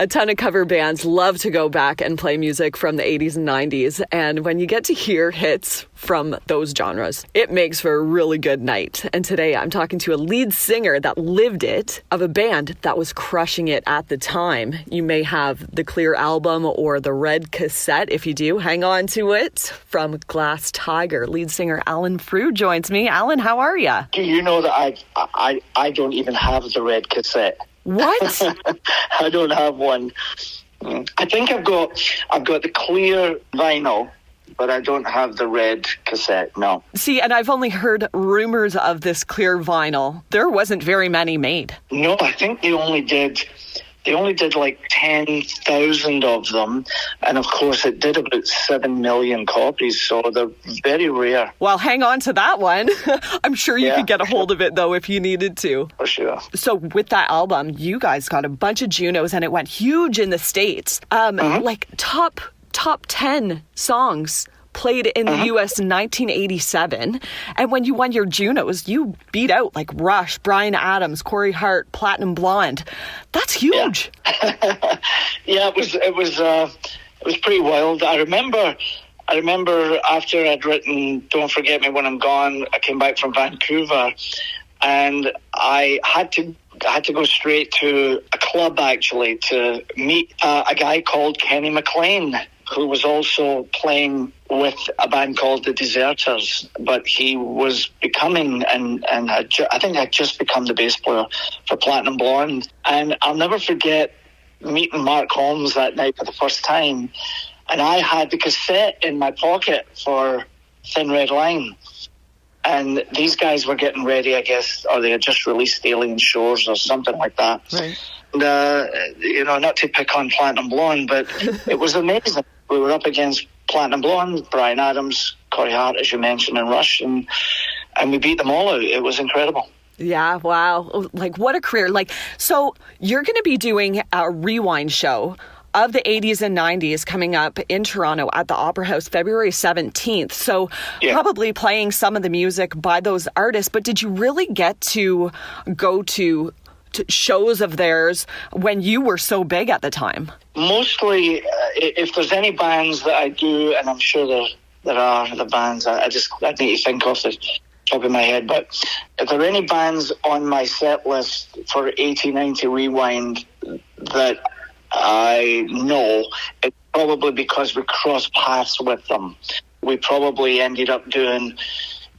A ton of cover bands love to go back and play music from the 80s and 90s. And when you get to hear hits from those genres, it makes for a really good night. And today I'm talking to a lead singer that lived it, of a band that was crushing it at the time. You may have the clear album or the red cassette. If you do, hang on to it. From Glass Tiger, lead singer Alan Frew joins me. Alan, how are you? Do you know that I don't even have the red cassette? What? I don't have one. I think I've got the clear vinyl, but I don't have the red cassette, no. See, and I've only heard rumors of this clear vinyl. There wasn't very many made. No, I think they only did like 10,000 of them. And of course, it did about 7 million copies. So they're very rare. Well, hang on to that one. I'm sure you could get a hold of it, though, if you needed to. For sure. So with that album, you guys got a bunch of Junos and it went huge in the States. Like top 10 songs played in the U.S. in 1987. And when you won your Junos, you beat out like Rush, Bryan Adams, Corey Hart, Platinum Blonde. That's huge. Yeah, it was pretty wild. I remember after I'd written Don't Forget Me When I'm Gone, I came back from Vancouver and I had to go straight to a club actually to meet a guy called Kenny McLean, who was also playing with a band called The Deserters, but he was becoming I think had just become the bass player for Platinum Blonde. And I'll never forget meeting Mark Holmes that night for the first time, and I had the cassette in my pocket for Thin Red Line. And these guys were getting ready, I guess, or they had just released Alien Shores or something like that. Right. And, not to pick on Platinum Blonde, but it was amazing. We were up against Platinum Blonde, Bryan Adams, Corey Hart, as you mentioned, and Rush, and we beat them all out. It was incredible. Yeah, wow. Like, what a career. Like, so you're going to be doing a rewind show of the 80s and 90s coming up in Toronto at the Opera House February 17th. So probably playing some of the music by those artists. But did you really get to go to shows of theirs when you were so big at the time? Mostly, if there's any bands that I do, and I'm sure there are the bands, I need to think off the top of my head, but if there are any bands on my set list for 80-90 Rewind that I know, it's probably because we crossed paths with them. We probably ended up doing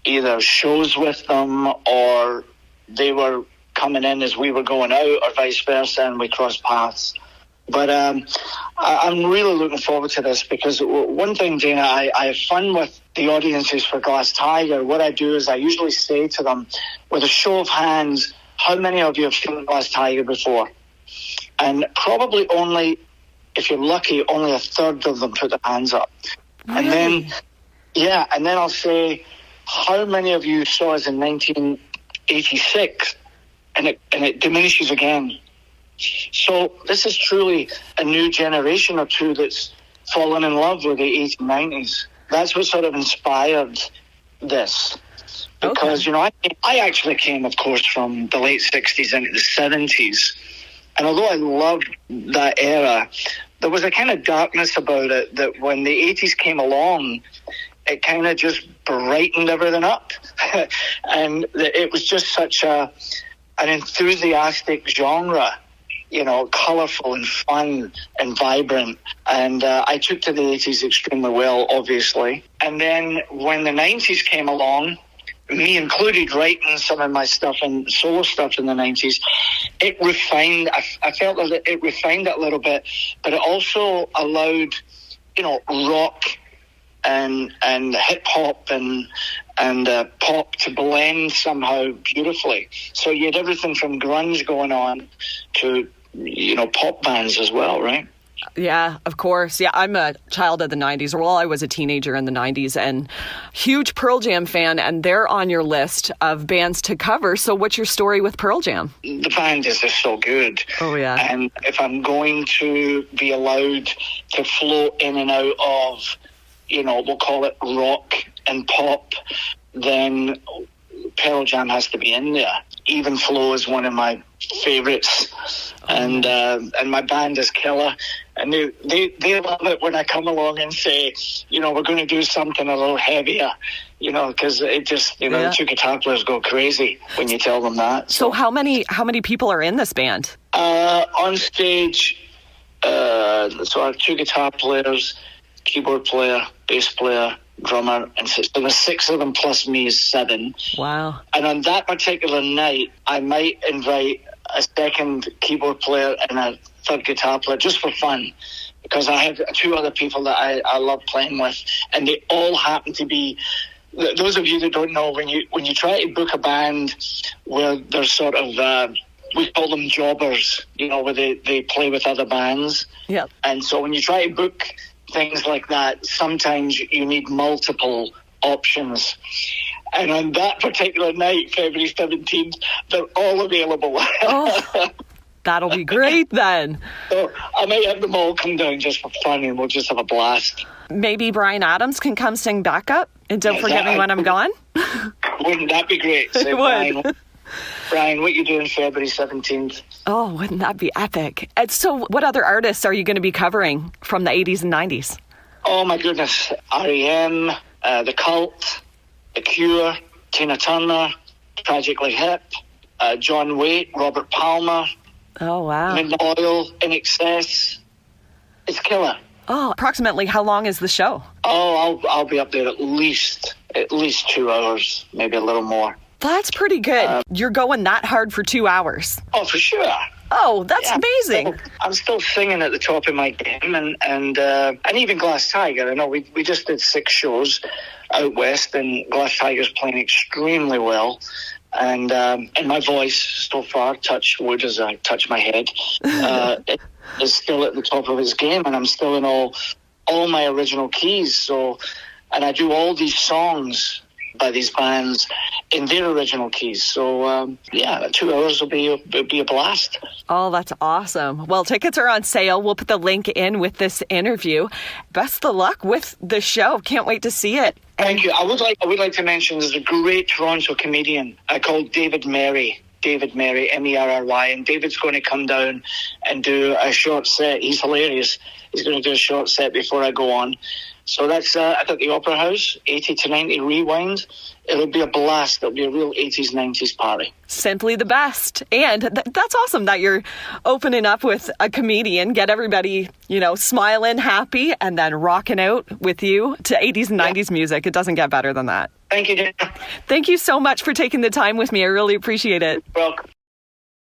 either shows with them or they were coming in as we were going out or vice versa, and we crossed paths. But I'm really looking forward to this because one thing, Dana, I have fun with the audiences for Glass Tiger. What I do is I usually say to them, with a show of hands, how many of you have seen Glass Tiger before? And probably only, if you're lucky, only a third of them put their hands up. Really? And then I'll say, how many of you saw us in 1986? And it diminishes again. So this is truly a new generation or two that's fallen in love with the 80s and 90s. That's what sort of inspired this. Because, I actually came, of course, from the late 60s into the 70s. And although I loved that era, there was a kind of darkness about it that when the 80s came along, it kind of just brightened everything up. And it was just such an enthusiastic genre, colourful and fun and vibrant. And I took to the 80s extremely well, obviously. And then when the 90s came along, me included, writing some of my stuff and solo stuff in the 90s, it refined, I felt that it refined it a little bit, but it also allowed, rock and hip hop and pop to blend somehow beautifully. So you had everything from grunge going on to, pop bands as well, right? Yeah, of course. Yeah, I'm a child of the 90s. Well, I was a teenager in the 90s and huge Pearl Jam fan, and they're on your list of bands to cover. So what's your story with Pearl Jam? The band is just so good. Oh, yeah. And if I'm going to be allowed to float in and out of, we'll call it rock and pop, then Pearl Jam has to be in there. Even Flow is one of my favorites, and my band is killer, and they love it when I come along and say, we're going to do something a little heavier, because it just, the two guitar players go crazy when you tell them that. So how many people are in this band? On stage, so I have two guitar players, keyboard player, bass player, drummer, and so there's 6 of them plus me is 7. Wow. And on that particular night, I might invite a second keyboard player and a third guitar player just for fun, because I have 2 other people that I love playing with, and they all happen to be, those of you that don't know, when you try to book a band where they're sort of we call them jobbers, where they play with other bands. Yeah. And so when you try to book things like that, sometimes you need multiple options. And on that particular night, February 17th, they're all available. Oh, that'll be great then. So I might have them all come down just for fun, and we'll just have a blast. Maybe Bryan Adams can come sing backup, and don't forget me when I'm gone. Wouldn't that be great? It would. Brian, what you doing February 17th? Oh, wouldn't that be epic? And so what other artists are you going to be covering from the 80s and 90s? Oh, my goodness. R.E.M., The Cult, The Cure, Tina Turner, Tragically Hip, John Waite, Robert Palmer. Oh, wow. Midnight Oil, INXS. It's killer. Oh, approximately how long is the show? Oh, I'll be up there at least 2 hours, maybe a little more. That's pretty good. You're going that hard for 2 hours. Oh, for sure. Oh, that's amazing. I'm still singing at the top of my game, and even Glass Tiger. I know we just did 6 shows out west, and Glass Tiger's playing extremely well. And my voice so far, touch wood as I touch my head, is still at the top of its game, and I'm still in all my original keys. So, and I do all these songs by these bands in their original keys. So, 2 hours will be a blast. Oh, that's awesome. Well, tickets are on sale. We'll put the link in with this interview. Best of luck with the show. Can't wait to see it. Thank you. I would like to mention there's a great Toronto comedian called David Merry, Merry, and David's going to come down and do a short set. He's hilarious. He's going to do a short set before I go on. So that's at the Opera House, 80 to 90 Rewind. It'll be a blast. It'll be a real 80s, 90s party. Simply the best. And that's awesome that you're opening up with a comedian, get everybody, smiling, happy, and then rocking out with you to 80s and 90s music. It doesn't get better than that. Thank you, Jenna. Thank you so much for taking the time with me. I really appreciate it. Welcome.